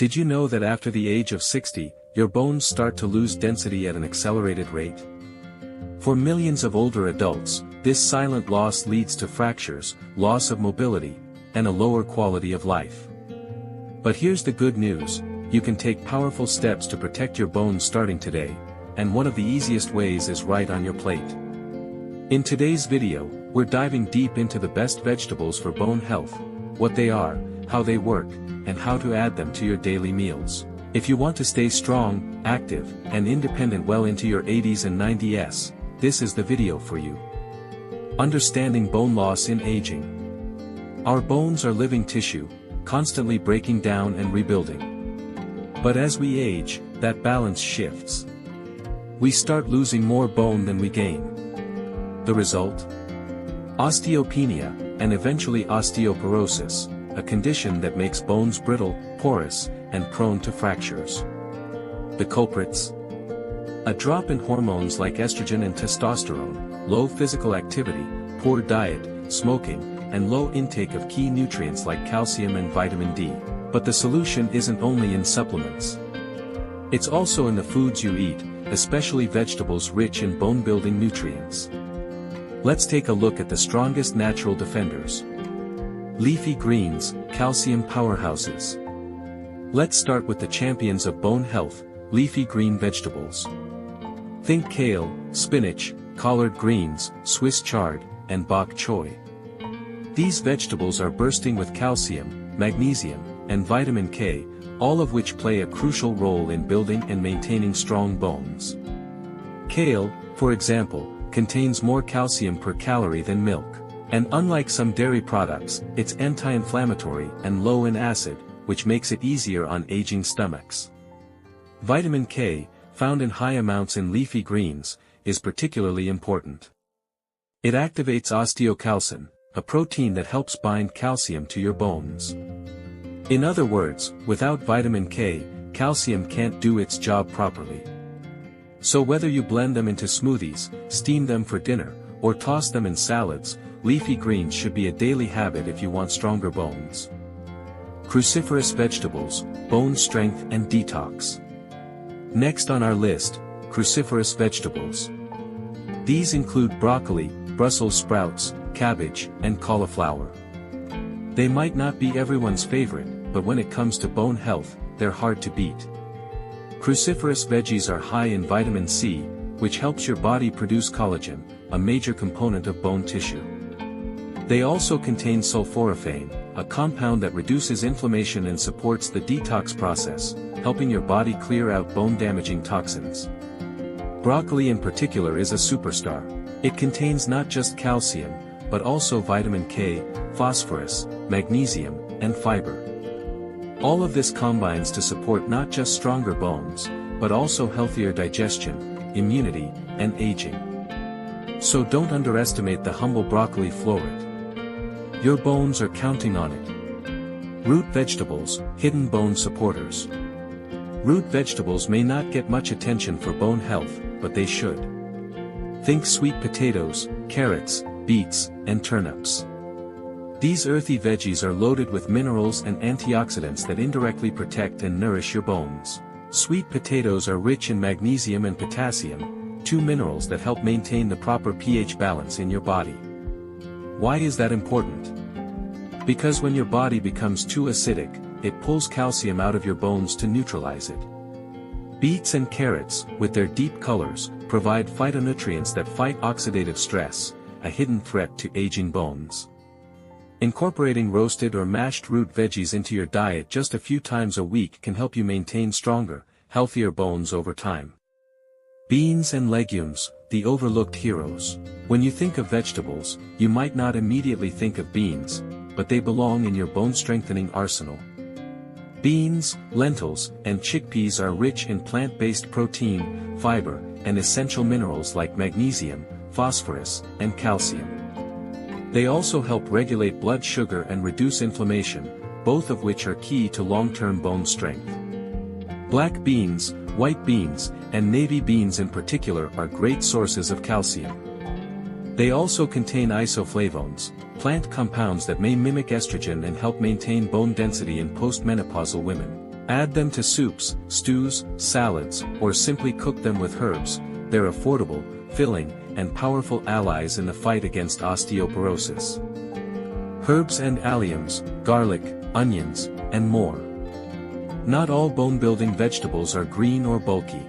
Did you know that after the age of 60, your bones start to lose density at an accelerated rate? For millions of older adults, this silent loss leads to fractures, loss of mobility, and a lower quality of life. But here's the good news: you can take powerful steps to protect your bones starting today, and one of the easiest ways is right on your plate. In today's video, we're diving deep into the best vegetables for bone health, what they are, how they work, and how to add them to your daily meals. If you want to stay strong, active, and independent well into your 80s and 90s, this is the video for you. Understanding bone loss in aging. Our bones are living tissue, constantly breaking down and rebuilding. But as we age, that balance shifts. We start losing more bone than we gain. The result? Osteopenia, and eventually osteoporosis, a condition that makes bones brittle, porous, and prone to fractures. The culprits? A drop in hormones like estrogen and testosterone, low physical activity, poor diet, smoking, and low intake of key nutrients like calcium and vitamin D. But the solution isn't only in supplements. It's also in the foods you eat, especially vegetables rich in bone-building nutrients. Let's take a look at the strongest natural defenders. Leafy greens, calcium powerhouses. Let's start with the champions of bone health, leafy green vegetables. Think kale, spinach, collard greens, Swiss chard, and bok choy. These vegetables are bursting with calcium, magnesium, and vitamin K, all of which play a crucial role in building and maintaining strong bones. Kale, for example, contains more calcium per calorie than milk. And unlike some dairy products, it's anti-inflammatory and low in acid, which makes it easier on aging stomachs. Vitamin K, found in high amounts in leafy greens, is particularly important. It activates osteocalcin, a protein that helps bind calcium to your bones. In other words, without vitamin K, calcium can't do its job properly. So whether you blend them into smoothies, steam them for dinner, or toss them in salads, leafy greens should be a daily habit if you want stronger bones. Cruciferous vegetables, bone strength and detox. Next on our list, cruciferous vegetables. These include broccoli, Brussels sprouts, cabbage, and cauliflower. They might not be everyone's favorite, but when it comes to bone health, they're hard to beat. Cruciferous veggies are high in vitamin C, which helps your body produce collagen, a major component of bone tissue. They also contain sulforaphane, a compound that reduces inflammation and supports the detox process, helping your body clear out bone-damaging toxins. Broccoli in particular is a superstar. It contains not just calcium, but also vitamin K, phosphorus, magnesium, and fiber. All of this combines to support not just stronger bones, but also healthier digestion, immunity, and aging. So don't underestimate the humble broccoli floret. Your bones are counting on it. Root vegetables, hidden bone supporters. Root vegetables may not get much attention for bone health, but they should. Think sweet potatoes, carrots, beets, and turnips. These earthy veggies are loaded with minerals and antioxidants that indirectly protect and nourish your bones. Sweet potatoes are rich in magnesium and potassium, two minerals that help maintain the proper pH balance in your body. Why is that important? Because when your body becomes too acidic, it pulls calcium out of your bones to neutralize it. Beets and carrots, with their deep colors, provide phytonutrients that fight oxidative stress, a hidden threat to aging bones. Incorporating roasted or mashed root veggies into your diet just a few times a week can help you maintain stronger, healthier bones over time. Beans and legumes, the overlooked heroes. When you think of vegetables, you might not immediately think of beans, but they belong in your bone-strengthening arsenal. Beans, lentils, and chickpeas are rich in plant-based protein, fiber, and essential minerals like magnesium, phosphorus, and calcium. They also help regulate blood sugar and reduce inflammation, both of which are key to long-term bone strength. Black beans, white beans, and navy beans in particular are great sources of calcium. They also contain isoflavones, plant compounds that may mimic estrogen and help maintain bone density in postmenopausal women. Add them to soups, stews, salads, or simply cook them with herbs. They're affordable, filling, and powerful allies in the fight against osteoporosis. Herbs and alliums, garlic, onions, and more. Not all bone-building vegetables are green or bulky.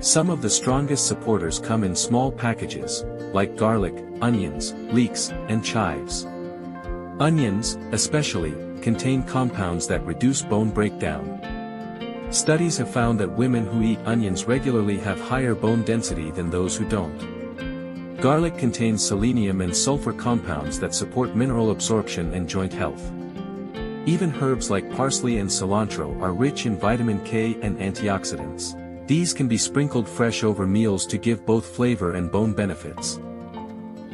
Some of the strongest supporters come in small packages, like garlic, onions, leeks, and chives. Onions, especially, contain compounds that reduce bone breakdown. Studies have found that women who eat onions regularly have higher bone density than those who don't. Garlic contains selenium and sulfur compounds that support mineral absorption and joint health. Even herbs like parsley and cilantro are rich in vitamin K and antioxidants. These can be sprinkled fresh over meals to give both flavor and bone benefits.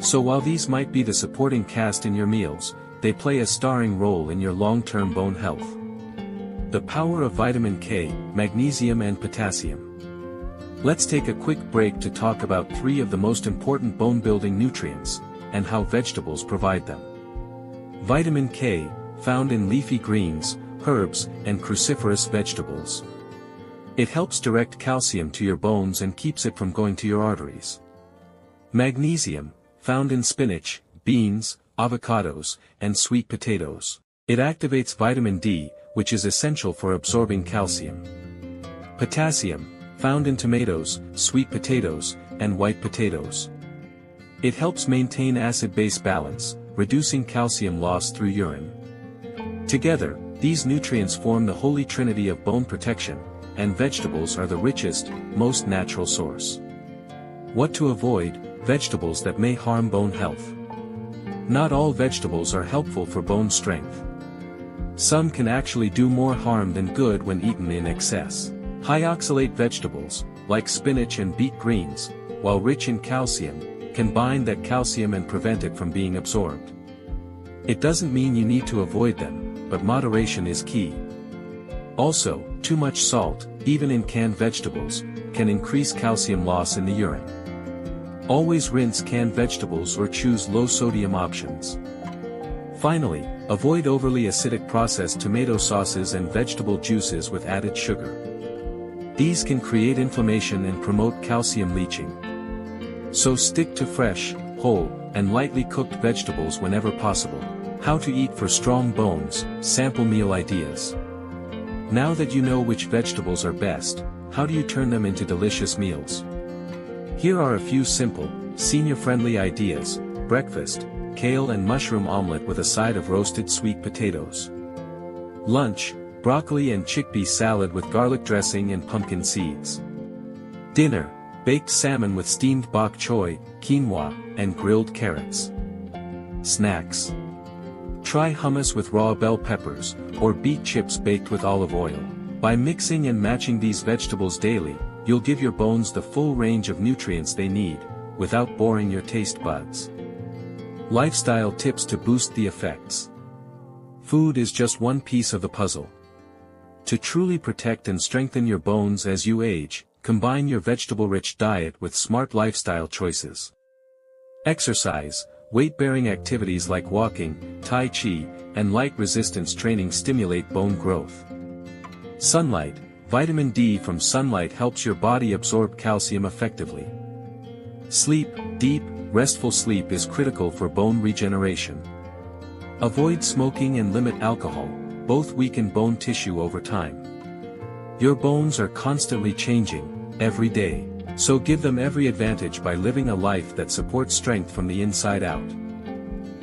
So while these might be the supporting cast in your meals, they play a starring role in your long-term bone health. The power of vitamin K, magnesium and potassium. Let's take a quick break to talk about 3 of the most important bone-building nutrients, and how vegetables provide them. Vitamin K, found in leafy greens, herbs, and cruciferous vegetables. It helps direct calcium to your bones and keeps it from going to your arteries. Magnesium, found in spinach, beans, avocados, and sweet potatoes. It activates vitamin D, which is essential for absorbing calcium. Potassium, found in tomatoes, sweet potatoes, and white potatoes. It helps maintain acid-base balance, reducing calcium loss through urine. Together, these nutrients form the holy trinity of bone protection, and vegetables are the richest, most natural source. What to avoid? Vegetables that may harm bone health. Not all vegetables are helpful for bone strength. Some can actually do more harm than good when eaten in excess. High oxalate vegetables, like spinach and beet greens, while rich in calcium, can bind that calcium and prevent it from being absorbed. It doesn't mean you need to avoid them, but moderation is key. Also, too much salt, even in canned vegetables, can increase calcium loss in the urine. Always rinse canned vegetables or choose low-sodium options. Finally, avoid overly acidic processed tomato sauces and vegetable juices with added sugar. These can create inflammation and promote calcium leaching. So stick to fresh, whole, and lightly cooked vegetables whenever possible. How to eat for strong bones, sample meal ideas. Now that you know which vegetables are best, how do you turn them into delicious meals? Here are a few simple, senior-friendly ideas. Breakfast, kale and mushroom omelette with a side of roasted sweet potatoes. Lunch, broccoli and chickpea salad with garlic dressing and pumpkin seeds. Dinner, baked salmon with steamed bok choy, quinoa, and grilled carrots. Snacks. Try hummus with raw bell peppers, or beet chips baked with olive oil. By mixing and matching these vegetables daily, you'll give your bones the full range of nutrients they need, without boring your taste buds. Lifestyle tips to boost the effects. Food is just one piece of the puzzle. To truly protect and strengthen your bones as you age, combine your vegetable-rich diet with smart lifestyle choices. Exercise, weight-bearing activities like walking, tai chi, and light resistance training stimulate bone growth. Sunlight, vitamin D from sunlight helps your body absorb calcium effectively. Sleep, deep, restful sleep is critical for bone regeneration. Avoid smoking and limit alcohol, both weaken bone tissue over time. Your bones are constantly changing, every day, so give them every advantage by living a life that supports strength from the inside out.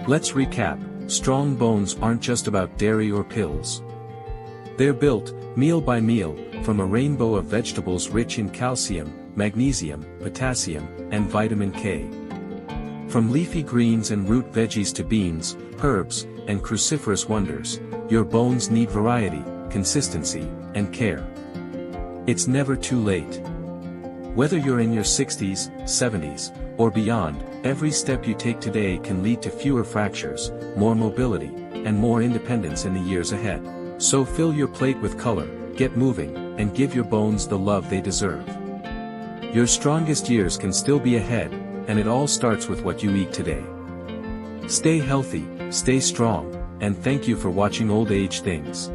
Let's recap. Strong bones aren't just about dairy or pills. They're built, meal by meal, from a rainbow of vegetables rich in calcium, magnesium, potassium, and vitamin K. From leafy greens and root veggies to beans, herbs, and cruciferous wonders, your bones need variety, consistency, and care. It's never too late. Whether you're in your 60s, 70s, or beyond, every step you take today can lead to fewer fractures, more mobility, and more independence in the years ahead. So fill your plate with color, get moving, and give your bones the love they deserve. Your strongest years can still be ahead, and it all starts with what you eat today. Stay healthy, stay strong, and thank you for watching Old Age Things.